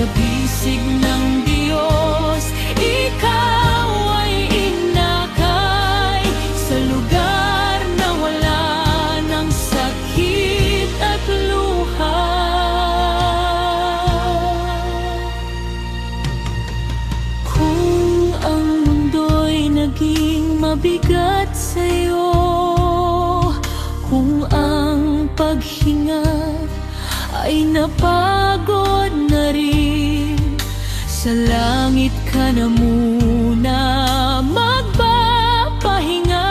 sa bisig ng Diyos, ikaw ay inakay sa lugar na wala ng sakit at luha. Kung ang mundo'y naging mabigat sa'yo, kung ang paghinga ay napagod na rin, sa langit ka na muna magpapahinga,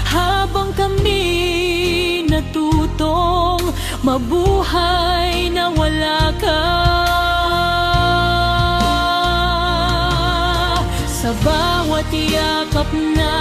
habang kami natutong mabuhay na wala ka. Sa bawat yakap na